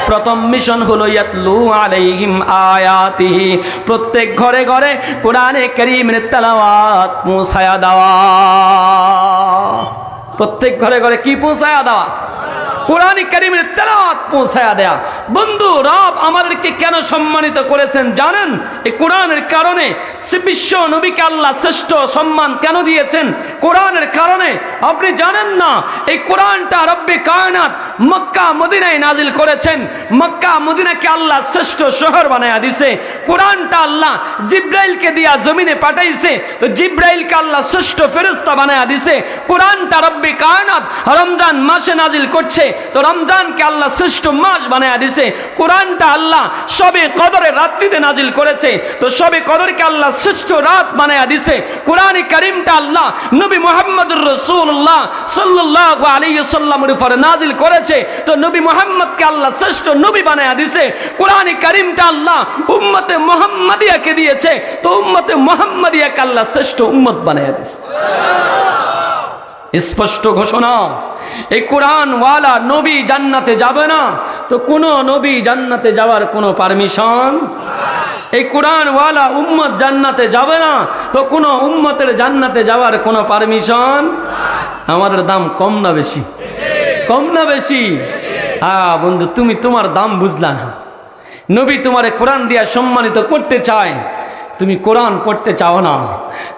প্রথম মিশন হলো ইয়াতলু আলাইহিম আয়াতিহি, প্রত্যেক ঘরে ঘরে কোরআনে কারীমের তেলাওয়াত পৌঁছায়া দেওয়া। প্রত্যেক ঘরে ঘরে কি পৌঁছায়া দেওয়া? কোরআন কারীমের তেলাওয়াত পৌঁছায়া দেয়া। বন্ধু, রব আমাদেরকে কেন সম্মানিত করেছেন জানেন? এই কোরআনের কারণে। বিশ্ব নবীকে আল্লাহ শ্রেষ্ঠ সম্মান কেন দিয়েছেন? কোরআনের কারণে। আপনি জানেন না এই কোরআনটা রব্বে কায়নাত মক্কা মদিনায় নাজিল করেছেন। মক্কা মদিনাকে আল্লাহ শ্রেষ্ঠ শহর বানায়া দিছে। কোরআনটা আল্লাহ জিব্রাইলকে দিয়া জমিনে পাঠাইছে, তো জিব্রাইলকে আল্লাহ শ্রেষ্ঠ ফেরেশতা বানায়া দিছে। কোরআনটা রব্বে কায়নাত রমজান মাসে নাজিল করছে, তো রমজানকে আল্লাহ শ্রেষ্ঠ মাস বানায়া দিছে। কোরআনটা আল্লাহ শবে কদরের রাত্রিতে নাজিল করেছে, তো শবে কদরকে আল্লাহ শ্রেষ্ঠ রাত বানায়া দিছে। কোরআনে কারীমটা আল্লাহ নবী মুহাম্মদুর রাসূলুল্লাহ সাল্লাল্লাহু আলাইহি ওয়াসাল্লামের উপরে নাজিল করেছে, তো নবী মুহাম্মদকে আল্লাহ শ্রেষ্ঠ নবী বানায়া দিছে। কোরআনে কারীমটা আল্লাহ উম্মতে মুহাম্মাদিয়াকে দিয়েছে, তো উম্মতে মুহাম্মাদিয়াকে আল্লাহ শ্রেষ্ঠ উম্মত বানায়া দিছে। স্পষ্ট ঘোষণা, এই কোরআন ওয়ালা নবী জান্নাতে যাবে না, তো কোন নবী জান্নাতে যাওয়ার কোনো পারমিশন। এই কোরআন ওয়ালা উম্মত জান্নাতে যাবে না, তো কোন উম্মতের জান্নাতে যাওয়ার কোনো পারমিশন। আমাদের দাম কম না বেশি? কম না বেশি? বন্ধু, তুমি তোমার দাম বুঝলা না। নবী তোমারে কোরআন দিয়া সম্মানিত করতে চায়, তুমি কোরআন পড়তে চাও না,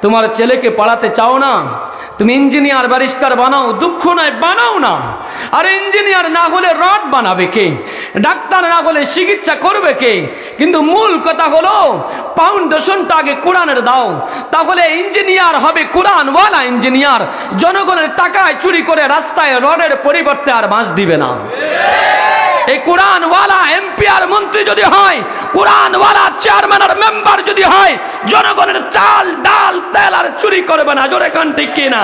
তোমার ছেলেকে পড়াতে চাও না। তুমি ইঞ্জিনিয়ার ব্যারিস্টার বানাও, দুঃখ নয়, বানাও না। আর ইঞ্জিনিয়ার না হলে রড বানাবে কে? ডাক্তার না হলে চিকিৎসা করবে কে? কিন্তু মূল কথা হলো ফাউন্ডেশনটা আগে কোরআনের দাও, তাহলে ইঞ্জিনিয়ার হবে কোরআনওয়ালা ইঞ্জিনিয়ার। জনগণের টাকায় চুরি করে রাস্তায় রডের পরিবর্তে আর বাঁশ দিবে না। এই কোরআনওয়ালা এমপি আর মন্ত্রী যদি হয়, কোরআনওয়ালা চেয়ারম্যান আর মেম্বার যদি হয়, জনগণের চাল ডাল তেল আর চুরি করবে না। জোরে কান ঠিক কিনা?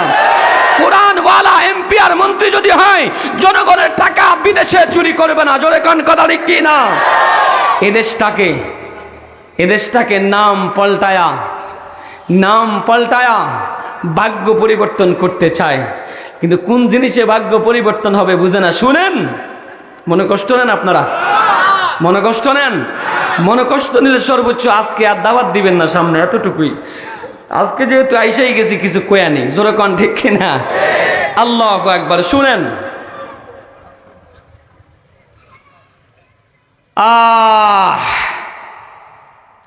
কোরআনওয়ালা এমপি আর মন্ত্রী যদি হয়, জনগণের টাকা বিদেশে চুরি করবে না। জোরে কান কথা ঠিক কিনা? এদেশটাকে নাম পাল্টায়া ভাগ্য পরিবর্তন করতে চায়, কিন্তু কোন জিনিসে ভাগ্য পরিবর্তন হবে বুঝে না। শুনেন, মনে কষ্ট নেন আপনারা, মনে কষ্ট নেন। মনে কষ্ট নিলে সর্বোচ্চ আজকে আর দাওয়াত দিবেন না সামনে, এতটুকুই। আজকে যেহেতু আইসাই গেছি, কিছু কয়া নেই। জোরে কন ঠিক কিনা? আল্লাহু আকবার। শুনেন,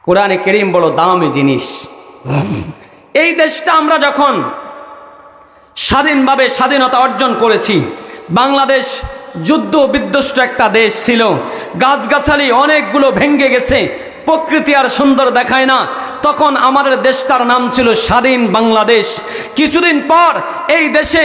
কোরআনে কারীম বড় দামি জিনিস। এই দেশটা আমরা যখন স্বাধীনভাবে স্বাধীনতা অর্জন করেছি, বাংলাদেশ যুদ্ধ বিধ্বস্ত একটা দেশ ছিল। গাছগাছালি অনেকগুলো ভেঙে গেছে, প্রকৃতি আর সুন্দর দেখায় না। তখন আমাদের দেশটার নাম ছিল স্বাধীন বাংলাদেশ। কিছুদিন পর এই দেশে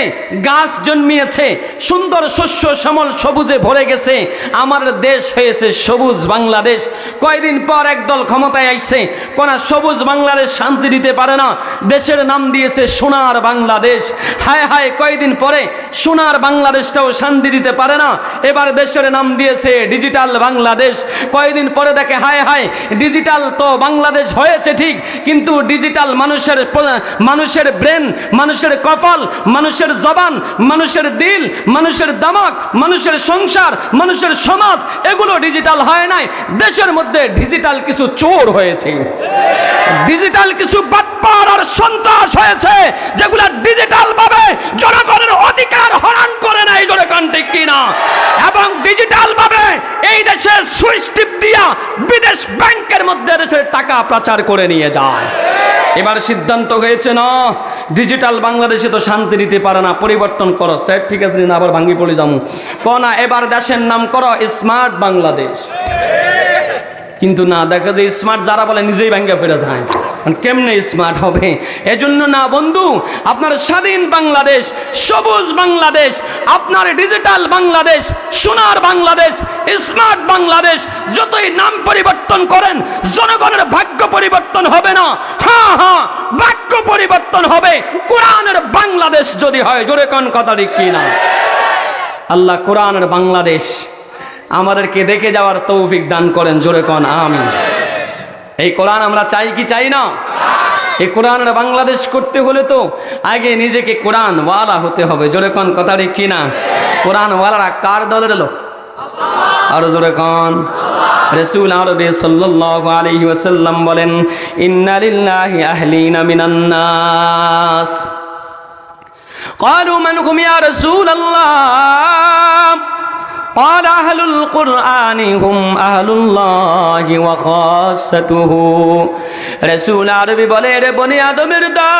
গাছ জন্মিয়েছে, সুন্দর শস্য শ্যামল সবুজে ভরে গেছে, আমাদের দেশ হয়েছে সবুজ বাংলাদেশ। কয়দিন পর একদল ক্ষমতায় আসছে, কোনা সবুজ বাংলাদেশ শান্তি দিতে পারে না, দেশের নাম দিয়েছে সোনার বাংলাদেশ। হায় হায়, কয়দিন পরে সোনার বাংলাদেশটাও শান্তি দিতে পারে না, এবার দেশের নাম দিয়েছে ডিজিটাল বাংলাদেশ। কয়দিন পরে দেখে হায় হায়, ডিজিটাল তো বাংলাদেশ হয়েছে ঠিক, কিন্তু ডিজিটাল মানুষের ব্রেন, মানুষের কপাল, মানুষের জবান, মানুষের দিল, মানুষের দামাক, মানুষের সংসার, মানুষের সমাজ, এগুলো ডিজিটাল হয় নাই। দেশের মধ্যে ডিজিটাল কিছু চোর হয়েছে, ডিজিটাল কিছু বাটপার আর সন্ত্রাস হয়েছে, যেগুলো ডিজিটাল ভাবে জনগণের অধিকার হরণ করে নাই। জোরে কান ঠিক কিনা? এবং ডিজিটাল ভাবে এই দেশে সুইচ টিপ দিয়া বিদেশ ব্যাংকের মধ্যে দেশের টাকা পাচার করে নিয়ে যায়। এবার সিদ্ধান্ত হয়েছে, না, ডিজিটাল বাংলাদেশে তো শান্তি দিতে পারে না, পরিবর্তন করো। স্যার ঠিক আছে, না আবার ভাঙ্গি পড়ে যাবো না, এবার দেশের নাম করো স্মার্ট বাংলাদেশ। কিন্তু না, দেখা যায় স্মার্ট যারা বলে নিজেই ভাঙ্গা ফেরে যায়। কেমনে স্মার্ট হবে? এজন্য না বন্ধু, আপনার স্বাধীন বাংলাদেশ, সবুজ বাংলাদেশ, আপনার ডিজিটাল বাংলাদেশ, সোনার বাংলাদেশ, স্মার্ট বাংলাদেশ, যতই নাম পরিবর্তন করেন, জনগণের ভাগ্য পরিবর্তন হবে না। হ্যাঁ হ্যাঁ, ভাগ্য পরিবর্তন হবে কোরআনের বাংলাদেশ যদি হয়। জোরে কোন কথা ঠিক কিনা? আল্লাহ কোরআনের বাংলাদেশ আমাদেরকে দেখে যাওয়ার তৌফিক দান করেন। জোরে কোন আমিন। এই কোরআন আমরা চাই কি চাই না? এই কোরআনের বাংলাদেশ করতে হলে তো আগে নিজেকে কোরআন ওয়ালা হতে হবে। জোরে কোন কথা ঠিক কিনা? কোরআন ওয়ালারা কার দলের লোক? আর জোরে কোন রাসূল আরবি সাল্লাল্লাহু আলাইহি ওয়াসাল্লাম বলেন ইন্না লিল্লাহি আহলিনা মিনান নাস قالوا من هم يا رسول الله قال أهل القرآن هم أهل الله وخاصته رسول عربي বলে রে বনি আদমের দল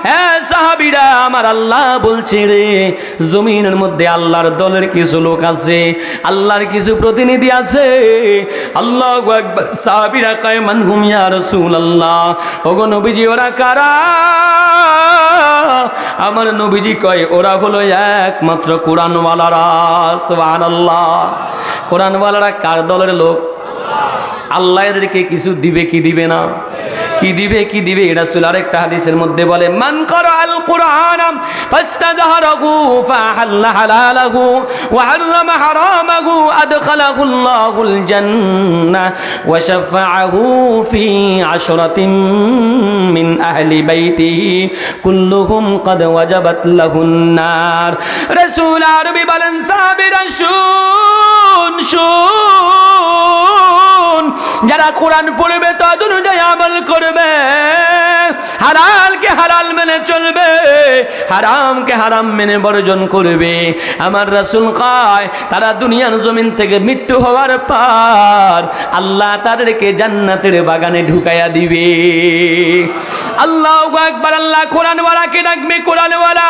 হ্যাঁ সাহাবীরা আমার আল্লাহ বলছে রে জমিনের মধ্যে আল্লাহর দলের কিছু লোক আছে আল্লাহর কিছু প্রতিনিধি আছে আল্লাহু আকবার সাহাবীরা কয় মান হুম ইয়া রাসূলুল্লাহ ওগো নবীজি ওরা কারা আমার নবীজি কয় ওরা হলো একমাত্র কোরআনওয়ালারা সুবহানাল্লাহ কোরআনওয়ালারা কার দলের লোক আল্লাহ এদেরকে কিছু দিবে কি দিবে না কি দিবে রাসূল আরেকটা হাদিসের মধ্যে বলে মান ক্বারাআল কুরআন ফাস্তাযহারাহু ফাহাল্লা হালালাহু ওয়া হাররামা হারামাহু আদখালাহু আল্লাহুল জান্নাহ ওয়া শাফাআহু ফি আশরাতিন মিন আহলি বাইতিহি কুল্লুহুম ক্বাদ ওয়াজাবাত লাহুন নার রাসূল আরবি বলেন সাহাবীরা শুন যারা কোরআন পড়বে তদ অনুযায়ী আমল করবে হালালকে হালাল মেনে চলবে হারামকে হারাম মেনে বর্জন করবে আমার রাসূল কয় তারা দুনিয়ার জমিন থেকে মৃত্যু হওয়ার পর আল্লাহ তাদেরকে জান্নাতের বাগানে ঢুকাইয়া দিবে আল্লাহু আকবার আল্লাহ কোরআনওয়ালাকে ডাকবে কোরআনওয়ালা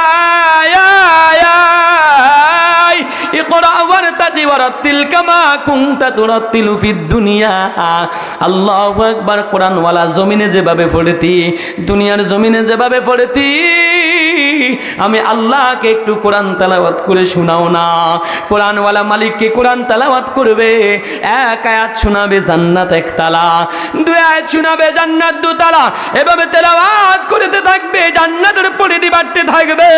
ইকরা ওয়ারতাজি ওয়ারাতিল কামা কুনতা তুরাতিলু ফিদ দুনিয়া আল্লাহু আকবার কোরআনওয়ালা জমিনে যেভাবে পড়তি দুনিয়ার জমিনে যেভাবে পড়তি আমি আল্লাহকে একটু কোরআন তেলাওয়াত করে শোনাও না কোরআনওয়ালা মালিককে কোরআন তেলাওয়াত করবে এক আয়াত শোনাবে জান্নাত একতলা দুই আয়াত শোনাবে জান্নাত দুতলা এভাবে তেলাওয়াত করতে থাকবে জান্নাতের পরিধি বাড়তে থাকবে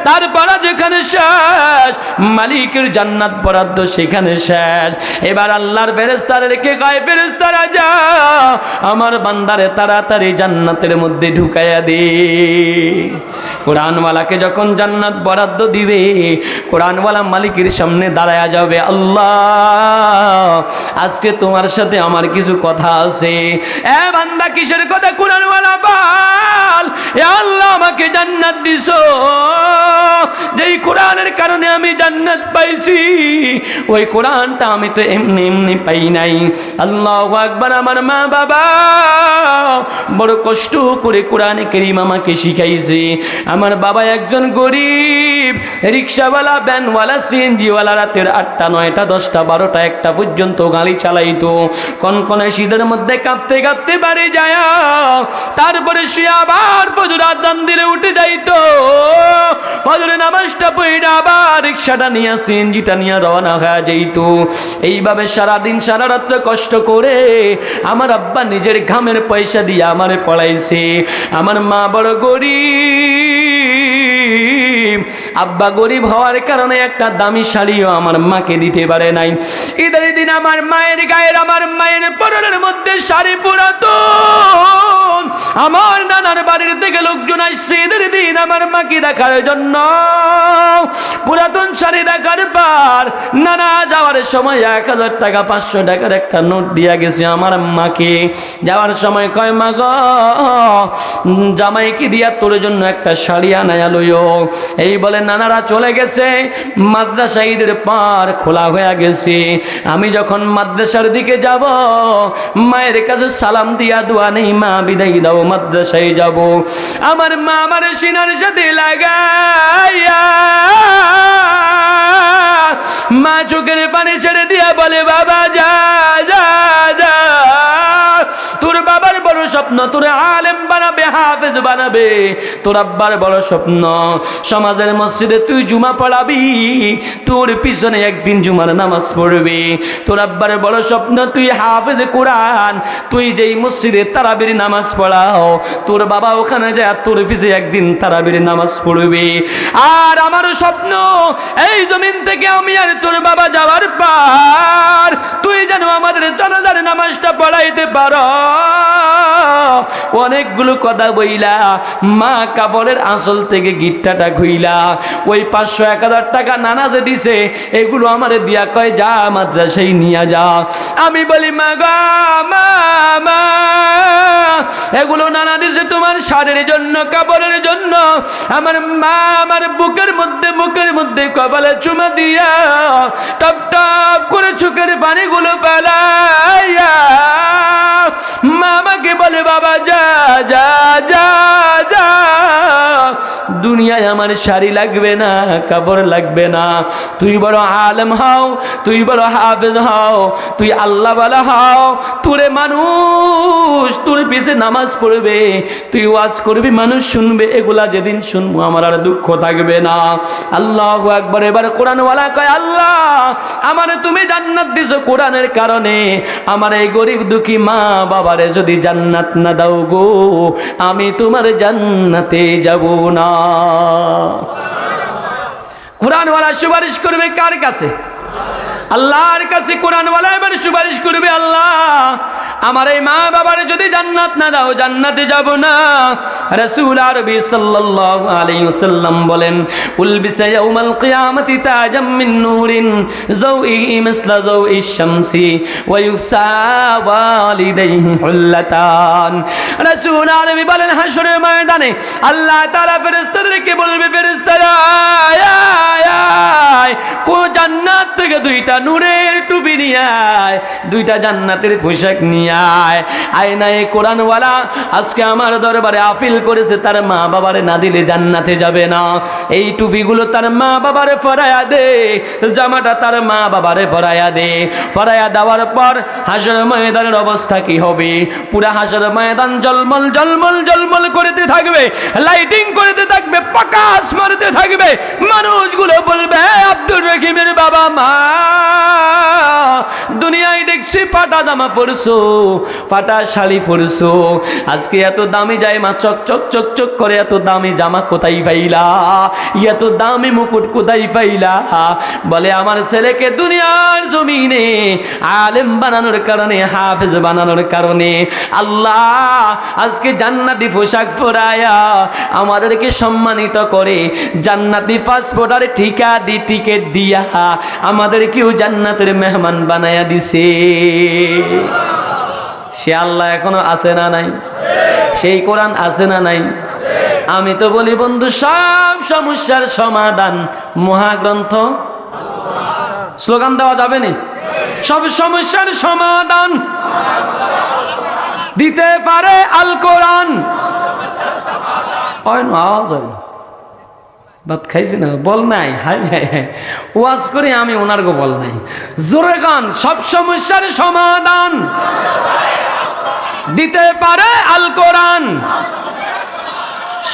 তারপর যেখানে শেষ মালিকের জান্নাত বরাদ্দ সেখানে শেষ এবার আল্লাহর ফেরেশতাদেরকে কয় ফেরেশতারা যাও আমার বান্দারে তাড়াতাড়ি জান্নাতের মধ্যে ঢুকাইয়া দে কোরআনওয়ালাকে যখন জান্নাত বরাদ্দ দিবে কোরআনওয়ালা মালিকের সামনে দাঁড়ায়া যাবে আল্লাহ আজকে তোমার সাথে আমার কিছু কথা আছে এ বান্দা কিসের কথা কোরআনওয়ালা বল এ আল্লাহ আমাকে জান্নাত দিছো যেই কোরআনের কারণে আমি জান্নাত পাইছি ওই কোরআনটা আমি তো এমনি এমনি পাই নাই আল্লাহু আকবার আমার মা বাবা বড় কষ্ট করে কোরআনে কারীম আমাকে শিখাইছে আমার বাবা একজন গরিব রিকশাওয়ালা ভ্যানওয়ালা সিএনজিওয়ালা রাতের 8টা 9টা 10টা 12টা 1টা পর্যন্ত গাড়ি চালাইতো কনকনে শীতের মধ্যে কাঁপতে কাঁপতে বাড়ি যায় তারপরে শুয়ে আবার ফজর আযান দিলে উঠে যাইতো ফজরের নামাজটা পড়ে আবার রিকশাটা নিয়ে সিএনজিটা নিয়ে রওনা হয়ে যাইতো এইভাবে সারাদিন সারা রাত কষ্ট করে আমার আব্বা নিজের ঘামের পয়সা দিয়ে আমারে পড়াইছে আমার মা বড় গরিব আব্বা গরিব হওয়ার কারণে একটা দামি শাড়িও আমার মাকে দিতে পারে নাই ঈদের দিন আমার মায়ের গায়ের আমার মায়ের পরনের মধ্যে শাড়ি পুরাতন আমার নানার বাড়ির থেকে লোকজন আসছে ঈদের দিন আমার মাকে দেখার জন্য পুরাতন শাড়ি দেখার পর নানা যাওয়ার সময় 1000 টাকা 500 টাকার একটা নোট দিয়া গেছে আমার মাকে যাওয়ার সময় কয় মা গো জামাইকে দিয়া তোর জন্য একটা শাড়ি আনায়া লইও এই বলে নানারা চলে গেছে মাদ্রাসা ঈদের পর খোলা হয়ে গেছে আমি যখন মাদ্রাসার দিকে যাব মায়ের কাছে সালাম দিয়া দোয়া নেই মা বিদায় দাও মাদ্রাসায় যাব আমার মা আমার সিনার সাথে লাগাইয়া মা চোখের পানি ছেড়ে দিয়া বলে বাবা যা যা যা তোর বাবার বড় স্বপ্ন তোর আলেম বানাবে হাফেজ বানাবে তোর আব্বার বড় স্বপ্ন সমাজের মসজিদে তুই জুমা পড়াবি তোর পিছনে একদিন জুমার নামাজ পড়বি তোর আব্বার বড় স্বপ্ন তুই হাফেজ কোরআন তুই যেই মসজিদে তারাবির নামাজ পড়াও তোর বাবা ওখানে যায় তোর পিছে একদিন তারাবির নামাজ পড়বে আর আমার স্বপ্ন এই জমিন থেকে আমি আর তোর বাবা যাওয়ার পর তুই যেন আমাদের জানাজার নামাজটা পড়াইতে পারো অনেকগুলো কথা বইলা মা কাপড়ের আঁচল থেকে গিট্টাটা খুইলা ওই 500-1000 টাকা নানা যে দিছে এগুলো আমারে দিয়া কয় যা মাদ্রাসায় নিয়ে যা। আমি বলি মা গো মা, এগুলো নানা দিছে তোমার শাড়ির জন্য, কাপড়ের জন্য। আমার মা আমার বুকের মধ্যে কপালে চুমা দিয়া টপ টপ করে চোখের পানিগুলো ফেলাইয়া মা আমাকে বলে বাবা যা যা যা যা, দুনিয়ায় আমার শাড়ি লাগবে না, কাপড় লাগবে না, তুই বড় আলেম হও, তুই বড় হাফেজ হও, তুই আল্লাহ ওয়ালা হও, তোরে মানুষ তোর পিছে নামাজ পড়বে, তুই ওয়াজ করবি, মানুষ শুনবে, এগুলা যেদিন শুনবো আমার আর দুঃখ থাকবে না। আল্লাহু আকবার। এবার কোরআন ওয়ালা কয় আল্লাহ আমারে তুমি জান্নাত দিছো কোরআনের কারণে, আমার এই গরিব দুঃখী মা বাবারে যদি জান্নাত না দাও গো আমি তোমার জান্নাতে যাব না। কোরআনওয়ালা সুপারিশ করবে কার কাছে? আল্লাহর কাছে। কোরআনওয়ালা এবার সুপারিশ করবে আল্লাহ আমার এই মা বাবার যদি জান্নাত না দাও জান্নাতে যাব না। রাসূল আরবি সাল্লাল্লাহু আলাইহি ওয়াসাল্লাম বলেন উলবিসা ইয়াউমাল কিয়ামাতি তাজাম মিন নূরিন যাওইহি মিসলা যাওইশ শামসি ওয়া ইউসা ওয়ালিদাইহি হুল্লাতান। রাসূল আরবি বলেন হাশরের ময়দানে আল্লাহ তাআলা ফেরেশতাদেরকে বলবে ফেরেশতারা আয় কো জান্নাত থেকে দুইটা নূরের টুপি নিয়ে আয়, দুইটা জান্নাতের পোশাক নিয়ে আয়। আয়নায় কোরআনওয়ালা আজকে আমার দরবারে আপিল করেছে তার মা বাবারে না দিলে জান্নাতে যাবে না। এই টুপিগুলো তার মা বাবারে ফরায়া দে, জামাটা তার মা বাবারে ফরায়া দে। ফরায়া দেওয়ার পর হাসর ময়দানের অবস্থা কি হবে? পুরা হাসর ময়দান জলমল জলমল জলমল করতে থাকবে, লাইটিং করতে থাকবে, প্রকাশ মারতে থাকবে। মানুষগুলো বলবে আব্দুর রহিমের বাবা মা দুনিয়ায় দেখছি পাটা জামা পরছো, পাটা শাড়ি পরছো, আজকে এত দামি জামা চক চক চক চক করে, এত দামি জামা কোথায় পাইলা? এত দামি মুকুট কোথায় পাইলা? বলে আমার ছেলেকে দুনিয়ার জমিনে আলেম বানানোর কারণে, হাফেজ বানানোর কারণে আল্লাহ আজকে জান্নাতি পোশাক পরায়া আমাদেরকে সম্মানিত করে, জান্নাতি পাসপোর্ট আর টিকেট দিয়া আমাদেরকেও জান্নাতের মেহমান বানায়া দিছে। সে আল্লাহ এখনো আছে না নাই? সেই কোরআন আছে না নাই? আমি তো বলি বন্ধু সব সমস্যার সমাধান মহাগ্রন্থ। স্লোগান দেওয়া যাবে না? সব সমস্যার সমাধান দিতে পারে আল কোরআন। আওয়াজ হয় ভাত খাইছি না বল নাই, হাই হাই হাই ওয়াজ করে আমি ওনার গো বল নাই। জোরে গান সব সমস্যার সমাধান দিতে পারে আল কোরআন।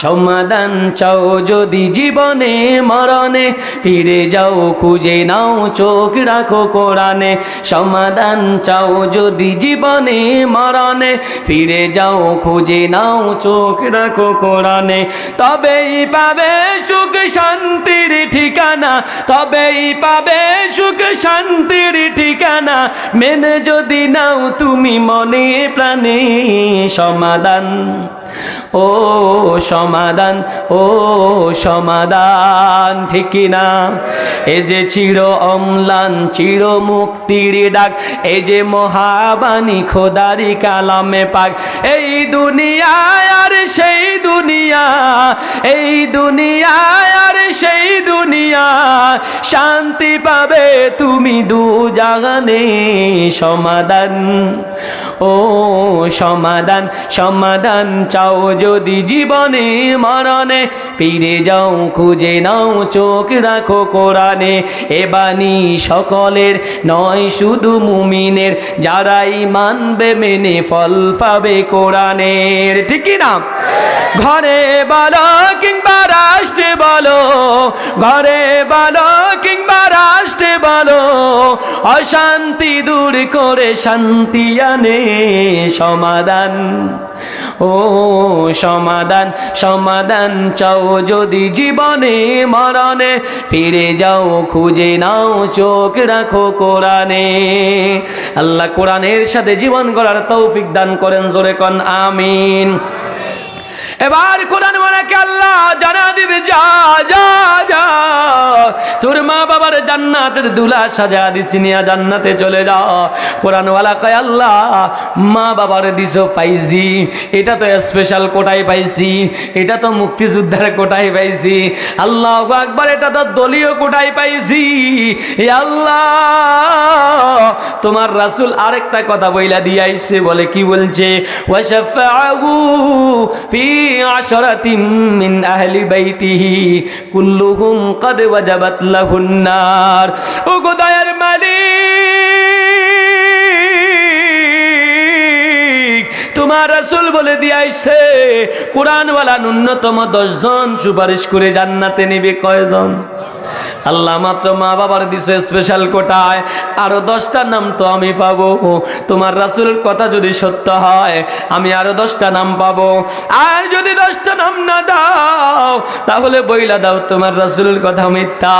সমাধান চাও যদি জীবনে মরণে, ফিরে যাও খুঁজে নাও চোখ রাখো কোরআনে। সমাধান চাও যদি জীবনে মরণে, ফিরে যাও খুঁজে নাও চোখ রাখো কোরআনে। তবেই পাবে সুখ শান্তির ঠিকানা, তবেই পাবে সুখ শান্তির ঠিকানা। মেনে যদি নাও তুমি মনে প্রাণে সমাধান, ও সমাধান, ও সমাধান, ঠিক না? এ যে চির অম্লান চির মুক্তির ডাক, এই যে মহাবাণী খোদারি কালামে পাক। এই দুনিয়া আর সেই দুনিয়া, এই দুনিয়া আর সেই দুনিয়া, শান্তি পাবে তুমি দু জাহানে। সমাধান, ও সমাধান, সমাধান চাও যদি জীবনে মরণে, ফিরে যাও খুঁজে নাও চোখ রাখো কোরআনে। এ বাণী সকলের নয় শুধু মুমিনের, যারাই মানবে মেনে ফল পাবে কোরআনের, ঠিক না? ঘরে বলো কিংবা রাষ্ট্রে বলো, ঘরে বলো কিংবা রাষ্ট্রে বলো, আলো, অশান্তি দূর করে শান্তি আনে সমাধান। ও সমাধান, সমাধান চাও যদি জীবনে মরণে, ফিরে যাও খুঁজে নাও চোখ রাখো কোরআনে। আল্লাহ কোরআনের সাথে জীবন গড়ার তৌফিক দান করেন, জোরে কোন আমিন। এবার কোরআন ওয়ালাকে আল্লাহ জানা দিবে, যা যা যা, তোর মা বাবার জান্নাতের দুলা সাজা দিছি, নিয়া জান্নাতে চলে যাও। কোরআন ওয়ালা কয় আল্লাহ মা বাবার দিছো পাইছি, এটা তো স্পেশাল কোটায় পাইছি, এটা তো মুক্তিযোদ্ধার কোটায় পাইছি, আল্লাহু আকবার, এটা তো দলীয় কোটায় পাইছি। এ আল্লাহ তোমার রাসূল আরেকটা কথা বইলা দিয়ে আইছে, বলে কি বলছে, ওয়াশাফাহু ফি আশরাতিন মিন আহলি বাইতিহি কুল্লুহুম ক্বাদ ওয়াজাবাত লাহুন নার। ও গো দয়ার মালিক, তোমার রাসূল বলে দিয়ে আইছে কোরআনওয়ালা ন্যূনতম 10 জন সুপারিশ করে জান্নাতে নেবে। কয়জন? আল্লাহ মাত্র মা বাবার দিছে স্পেশাল কোটায়, আরো 10টা নাম তো আমি পাবো। তোমার রাসূলের কথা যদি সত্য হয় আমি আরো 10টা নাম পাবো, আর যদি 10টা নাম না দাও তাহলে বইলা দাও তোমার রাসূলের কথা মিথ্যা।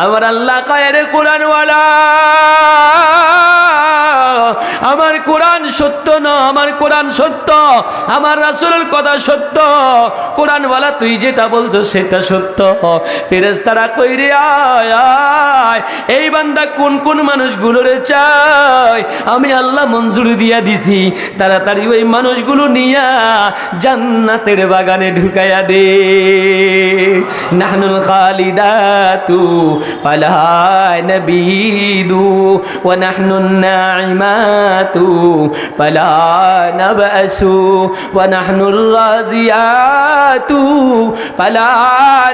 আমার আল্লাহ কয় রে কোরআনওয়ালা, আমার কোরআন সত্য না, আমার কোরআন সত্য, আমার রাসূলের কথা সত্য। কোরআনওয়ালা তুই যেটা বলছো সেটা সত্য। ফেরেশতারা কইরে আয় আয়, এই বান্দা কোন কোন মানুষগুলোরে চাই, আমি আল্লাহ মঞ্জুরি দিয়া দিছি, তাড়াতাড়ি ওই মানুষগুলো নিয়া জান্নাতের বাগানে ঢুকাইয়া দে। নাহনুল খালিদাতু ফালা নাবিদু ওয়া নাহনুন নাইমাতু ফালা নাবআসু ওয়া নাহনুর রাজিয়াতু ফালা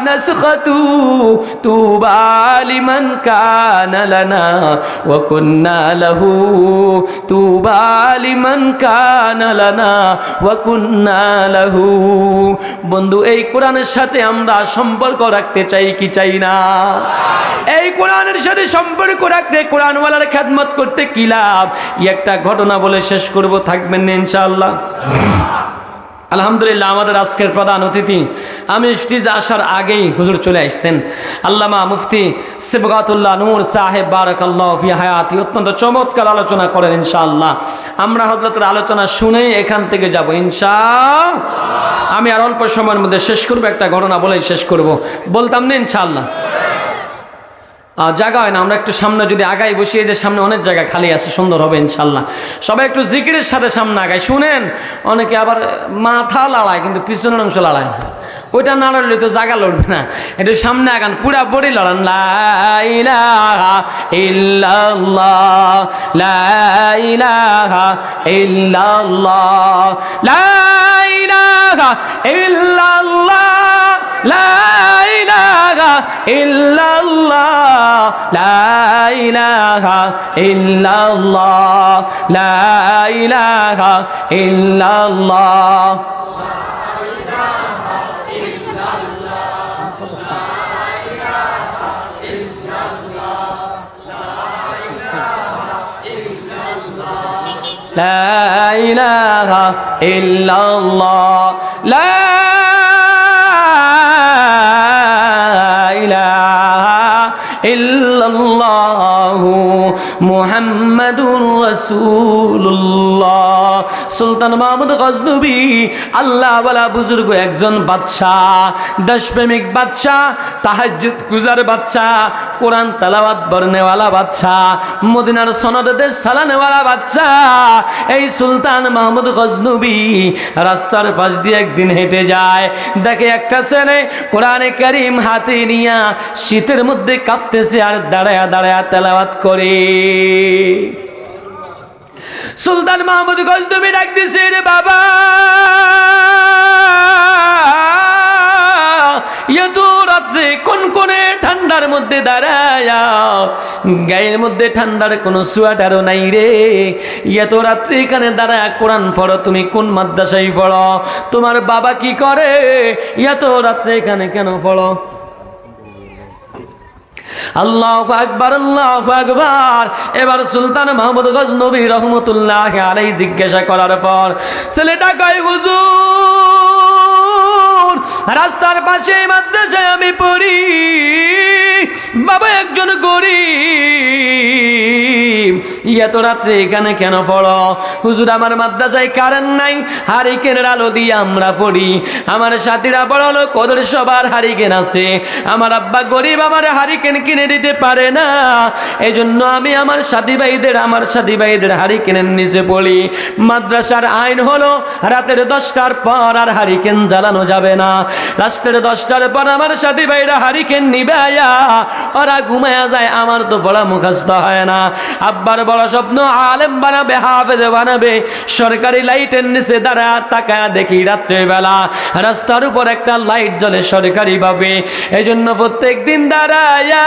নাসখাতু তুবা লিমান কানা লানা ওয়া কুন্না লাহু তুবা লিমান কানা লানা ওয়া কুন্না লাহু। বন্ধু, এই কোরআনের সাথে আমরা সম্পর্ক রাখতে চাই কি চাই না? এই কোরআনের সাথে সম্পর্ক রাখতে, কোরআনওয়ালার খেদমত করতে কি লাভ? একটা ঘটনা বলে শেষ করব, থাকবেন না ইনশাআল্লাহ? আলহামদুলিল্লাহ, আমাদের আজকের প্রধান অতিথি, আমি স্টেজে আসার আগেই হুজুর চলে আসছেন, আল্লামা মুফতি সিবগাতুল্লাহ নূর সাহেব বারাকাল্লাহু ফি হায়াতি। অত্যন্ত চমৎকার আলোচনা করেন ইনশাআল্লাহ। আমরা হযরতের আলোচনা শুনেই এখান থেকে যাব ইনশাআল্লাহ। আমি আর অল্প সময়ের মধ্যে শেষ করব, একটা ঘটনা বলেই শেষ করব, বলতাম না ইনশাআল্লাহ? জায়গা হয় না, আমরা একটু সামনে যদি আগাই বসিয়ে, যে সামনে অনেক জায়গা খালি আছে, সুন্দর হবে ইনশাল্লাহ। সবাই একটু জিকিরের সাথে সামনে আগায়। শুনেন, অনেকে আবার মাথা লাড়ায় কিন্তু পিছনের অংশ লাড়ায় না, ওইটা না লড়লে তো জায়গা লড়বে না। একটু সামনে আগান, পুরা বড়ি লড়ান। লা ইলাহা ইল্লাল্লাহ, লা ইলাহা ইল্লাল্লাহ, লা ইলাহা ইল্লাল্লাহ, লা ইলাহা ইল্লাল্লাহ, লা ইলাহা ইল্লাল্লাহ, লা ইলাহা ইল্লাল্লাহ। لا إله إلا الله لا إله إلا الله محمد رسول الله। সুলতান মাহমুদ গজনবী আল্লাহ ওয়ালা বুজুর্গ একজন বাদশাহ, দেশপ্রেমিক বাদশাহ, তাহাজ্জুদ গুজার বাদশাহ, কোরআন তেলাওয়াত বর্ণেওয়ালা বাদশাহ, মদিনার সনদে দেশ চালানেওয়ালা বাদশাহ। এই সুলতান মাহমুদ গজনবী রাস্তার পাশ দিয়ে একদিন হেঁটে যায়, দেখে একটা ছেলে কোরআনে কারীম হাতে নিয়া শীতের মধ্যে কাঁপতেছে আর দাঁড়ায়া দাঁড়ায়া তেলাওয়াত করে। সুলতান মাহমুদ গজনবী ডাক দিছে, রে বাবা, এত রাত্রে কোন কোনে ঠান্ডার মধ্যে দাঁড়ায়া, গায়ের মধ্যে ঠান্ডার কোনো সোয়াটারও নাই রে, এত রাত্রে এখানে দাঁড়ায়া কোরআন পড়ো, তুমি কোন মাদ্রাসায় পড়ো? তোমার বাবা কি করে? এত রাত্রে এখানে কেন পড়ো? আল্লাহু আকবার, আল্লাহু আকবার। এবার সুলতান মাহমুদ গজনবী রহমতুল্লাহ আলাইহি জিজ্ঞাসা করার পর ছেলেটা কয়, হুজুর রাস্তার পাশে মাদ্রাসায় আমি পড়ি, বাবা একজন গরিব, এত রাত্রে এখানে কেন পড়ো? হুজুর আমার মাদ্রাসায় কারেন্ট নাই, হারিকেনের আলো দিয়ে আমরা পড়ি, আমার সাথীরা বড় লোক, ওদের সবার হারিকেন আছে, আমার আব্বা গরিব, আমার হারিকেন কিনে দিতে পারে না, এই জন্য আমি আমার সাথী ভাইদের হারিকেনের নিচে পড়ি। মাদ্রাসার আইন হলো রাতের 10টার পর আর হারিকেন জ্বালানো যাবে না, রাতের 10টার পর আমার সাথী ভাইরা হারিকেন নিবায়া ওরা ঘুমায়া যায়, আমার তো পড়া মুখস্থ হয় না। আব্বার বড় স্বপ্ন আলেম বানাবে, হাফেজ বানাবে। সরকারি লাইটের নিচে দাঁড়া তাকায়া দেখি রাত্রেবেলা রাস্তার উপর একটা লাইট জ্বলে সরকারি ভাবে, এই জন্য প্রত্যেক দিন দাঁড়ায়া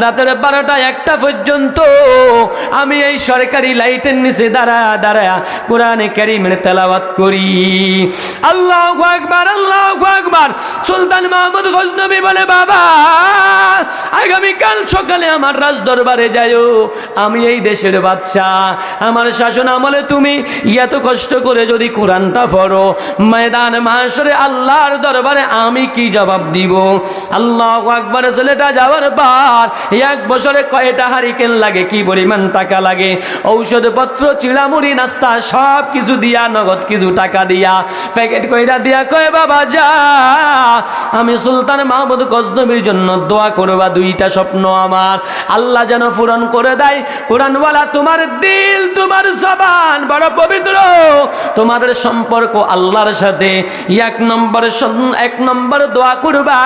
রাতের 12টা 1টা পর্যন্ত আমি এই সরকারি লাইটের নিচে দাঁড়ায়া কোরআনে কারীমের তেলাওয়াত করি। আল্লাহু আকবার, আল্লাহু আকবার। সুলতান মাহমুদ গজনবী বলে, বাবা আগামীকাল সকালে আমার রাজ দরবারে যাইও, আমি এই দেশের বাদশাহ, আমার শাসন আমলে তুমি এত কষ্ট করে যদি কোরআনটা পড়ো, ময়দান মাহশরে আল্লাহর দরবারে আমি কি জবাব দিব? আল্লাহু আকবার। ছেলেটা যাওয়ার পর 1 বছরে কয়টা হারিকেন লাগে, কি পরিমাণ টাকা লাগে, ঔষধপত্র, চিড়ামুড়ি, নাস্তা সব কিছু দিয়া, নগদ কিছু টাকা দিয়া, প্যাকেট কইরা দিয়া কয়, বাবা যা, আমি সুলতান মাহমুদ গজনবীর জন্য দোয়া করবা, 2টা স্বপ্ন আমার আল্লাহ যেন পূরণ করে দেয়। কোরআনওয়ালা তোমার দিল, তোমার জবান বড় পবিত্র, তোমাদের সম্পর্ক আল্লাহর সাথে। 1 নম্বর দোয়া করবা,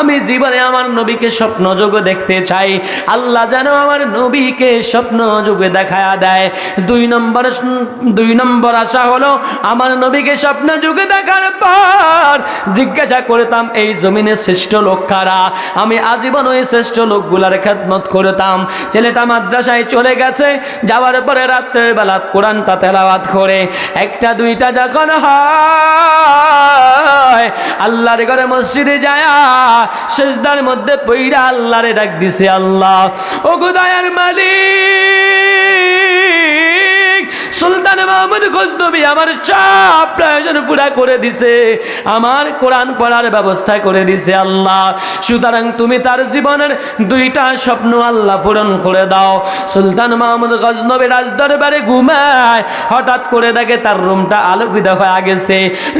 আমি জীবনে আমার নবীকে স্বপ্ন যোগে দেখতে চাই, আল্লাহ যেন আমার নবীকে স্বপ্ন যোগে দেখায়া দেয়। 2 নম্বর আশা হলো আমার নবীকে স্বপ্ন যোগে দেখার পর জিজ্ঞাসা করতাম এই জমিনে শ্রেষ্ঠ লোক কারা, আমি আজীবন ওই শ্রেষ্ঠ লোকগুলার খেদমত করতাম। ছেলেটা মাদ্রাসায় চলে গেছে, যাওয়ার পরে রাত্রের বেলা কোরআনটা তেলাওয়াত করে 1টা 2টা যখন হয়, আল্লাহর ঘরে মসজিদে যায়া সিজদার মধ্যে পইরা আল্লাহরে ডাক দিছে, আল্লাহ ও গো দয়ার মালিক, সুলতান মাহমুদ গজনবী আমার সব প্রয়োজন পুরা করে দিছে, আমার কোরআন পড়ার ব্যবস্থা করে দিছে আল্লাহ, সুতরাং তুমি তার জীবনের 2টা স্বপ্ন আল্লাহ পূরণ করে দাও। সুলতান মাহমুদ গজনবী রাজদরবারে ঘুমায়, হঠাৎ করে দেখে তার রুমটা আলোকিত হয়ে গেছে,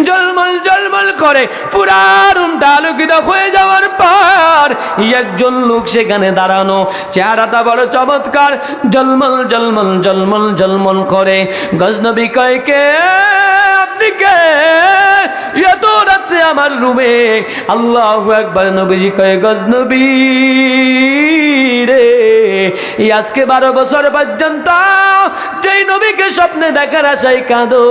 জলমল জলমল করে পুরা রুমটা আলোকিত হয়ে যাওয়ার পর একজন লোক সেখানে দাঁড়ানো, চেহারাটা বড় চমৎকার, জলমল জলমল জলমল জলমল করে। গজনবী কয়, কে আপনি? কে এত রাত্রে আমার রুমে? আল্লাহু আকবার। নবীজি কয়, গজনবী রে, আজকে 12 বছর পর্যন্ত যেই নবীকে স্বপ্নে দেখার আশায় কাঁদো,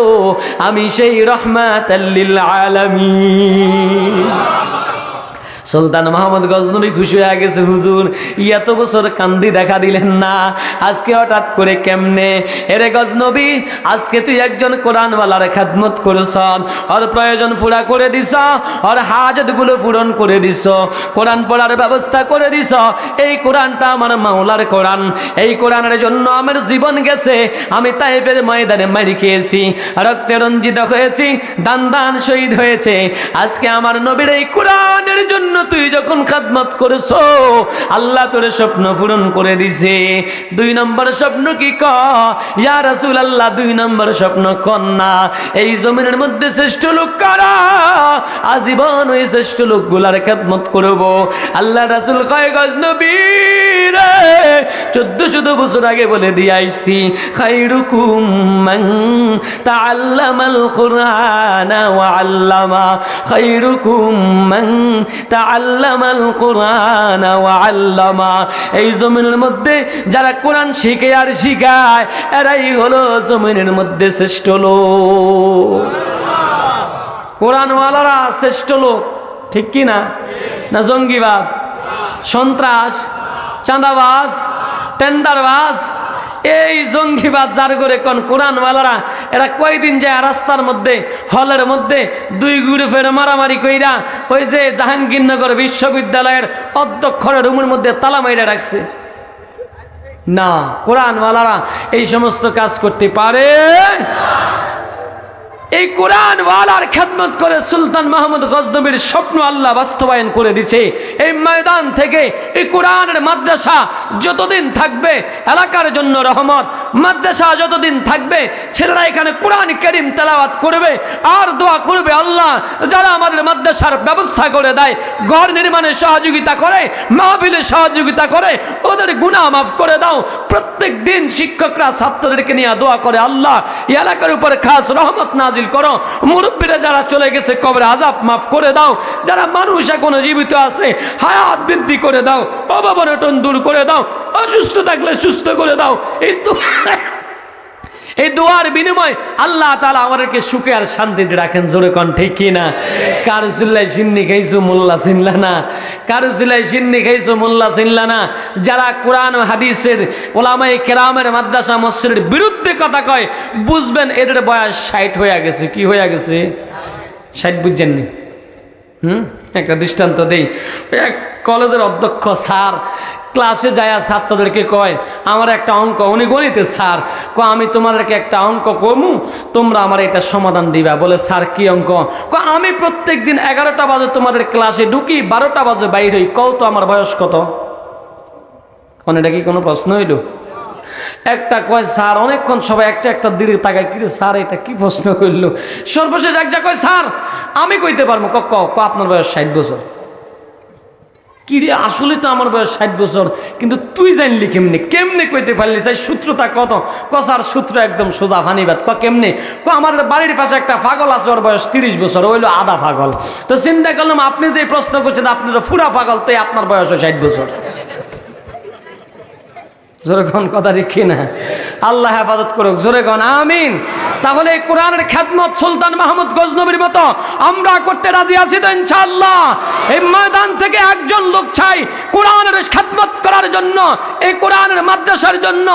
আমি সেই রহমাতাল লিল আলামিন। সুলতান মাহমুদ গজনবী খুশি হয়ে গেছে, হুজুর এত বছর কান্দি দেখা দিলেন না, আজকে হঠাৎ করে কেমনে? এরে গজনবী, আজকে তুই একজন কোরআনওয়ালার খেদমত করছ, ওর প্রয়োজন পুরা করে দিছ, ওর হাজতগুলো পূরণ করে দিছ, কোরআন পড়ার ব্যবস্থা করে দিছ। এই কোরআনটা আমার মাওলার কোরআন, এই কোরআনের জন্য আমার জীবন গেছে, আমি তাইফের ময়দানে মারি খেয়েছি, রক্তে রঞ্জিত হয়েছি, দান দান শহীদ হয়েছে। আজকে আমার নবীর এই কোরআনের জন্য তুই যখন খেদমত করেছো, আল্লাহ তোর স্বপ্ন পূরণ করে দিছে। 2 নম্বর স্বপ্ন কি? ক ইয়া রাসূলুল্লাহ, 2 নম্বর স্বপ্ন কন্যা, এই জমিনের মধ্যে শ্রেষ্ঠ লোক কারা, আজীবন ওই শ্রেষ্ঠ লোকগুলার খেদমত করব। আল্লাহ রাসূল কয়, গজনবী রে, 1400 বছর আগে বলে দিয়ে আইছি, খায়রুকুম মান তাআল্লামাল কুরআনা ওয়া আল্লামা, খায়রুকুম মান তাআল্লামাল কুরআনা ওয়া আল্লামা। এই জমিনের মধ্যে যারা কোরআন শিখে আর শিখায়, এরাই হলো জমিনের মধ্যে শ্রেষ্ঠ লোক। কোরআনওয়ালারা শ্রেষ্ঠ লোক, ঠিক কি না? না জঙ্গিবাদ, সন্ত্রাস, চাঁদাবাজ, টেন্ডারবাজ, এই জঙ্গিবাদ যার করে কোন কোরআনওয়ালারা এরা কয়দিন যায় রাস্তার মধ্যে হলের মধ্যে দুই ঘুরে ফেরে মারামারি কইরা ওই যে জাহাঙ্গীরনগর বিশ্ববিদ্যালয়ের অধ্যক্ষর রুমের মধ্যে তালা মাইরা রাখছে। না, কোরআনওয়ালারা এই সমস্ত কাজ করতে পারে। এই কোরআনওয়ালার খেদমত করে সুলতান মাহমুদ গজনবীর স্বপ্ন আল্লাহ বাস্তবায়ন করে দিচ্ছে। এই ময়দান থেকে এই কোরআনের মাদ্রাসা যতদিন থাকবে এলাকার জন্য রহমত, মাদ্রাসা যতদিন থাকবে ছেলেরা এখানে কোরআন কারীম তেলাওয়াত করবে আর দোয়া করবে, আল্লাহ যারা আমাদের মাদ্রাসার ব্যবস্থা করে দেয়, ঘর নির্মাণে সহযোগিতা করে, মাহফিলে সহযোগিতা করে, ওদের গুনাহ মাফ করে দাও। প্রত্যেক দিন শিক্ষকরা ছাত্রদেরকে নিয়ে দোয়া করে, আল্লাহ এই এলাকার উপর খাস রহমত নাজিল করো। মুরব্বীরা যারা চলে গেছে কবরে আযাব মাফ করে দাও। যারা মানুষ এখনো জীবিত আছে হায়াত বৃদ্ধি করে দাও, অভাব-অনটন দূর করে দাও, অসুস্থ থাকলে সুস্থ করে দাও। এই দোয়ার বিনিময় আল্লাহ তাআলা আমাদেরকে সুখে আর শান্তিতে রাখেন। জোরে কোন ঠিক কিনা? কারো চুল্লায় সিন্নি খাইছো মোল্লা চিনলা না, কারো চুল্লায় সিন্নি খাইছো মোল্লা চিনলা না। যারা কোরআন ও হাদিসের ওলামায়ে কেরামের মাদ্রাসা মসজিদের বিরুদ্ধে কথা কয়, বুঝবেন এদের বয়স 60 হয়ে গেছে। কি হয়ে গেছে? 60 বুঝছেননি? একটা দৃষ্টান্ত দেই। এক কলেজের অধ্যক্ষ স্যার ক্লাসে যায় ছাত্রদেরকে কয়, আমার একটা অঙ্ক, উনি গণিতের স্যার, আমি তোমাদেরকে একটা অঙ্ক কমু, তোমরা আমার এটা সমাধান দিবা। বলে স্যার কি অঙ্ক? আমি প্রত্যেক দিন 11টা বাজে তোমাদের ক্লাসে ঢুকি, 12টা বাজে বাইর হই, কও তো আমার বয়স কত? এটা কি কোনো প্রশ্ন হইল? একটা কয় স্যার, অনেকক্ষণ সবাই একটা দিকে তাকায়, কিরে স্যার এটা কি প্রশ্ন করলো? সর্বশেষ একটা কয় স্যার আমি কইতে পারবো। আপনার বয়স 60 বছর। কিরে আসলে তো আমার বয়স 60 বছর, কিন্তু তুই জানলি কেমনে? কেমনে কইতে পারলি? চাই সূত্রটা কত? কসার সূত্র একদম সোজা ফানিবাদ। কেমনে? আমার বাড়ির পাশে একটা পাগল আছে, ওর বয়স 30 বছর, হইলো আধা পাগল। তো চিন্তা করলাম আপনি যে প্রশ্ন করছেন আপনি তো পুরা পাগল, তো আপনার বয়স 60 বছর। জোরে কোন কথা দেখি না? আল্লাহ হেফাজত করুক। জোরে কোন আমিন। তাহলে এই কোরআনের খেদমত সুলতান মাহমুদ গজনবীর মতো আমরা করতে রাজি আছি তো ইনশাআল্লাহ? এই ময়দান থেকে একজন লোক চাই কোরআনের খেদমত করার জন্য, এই কোরআনের মাদ্রাসার জন্য।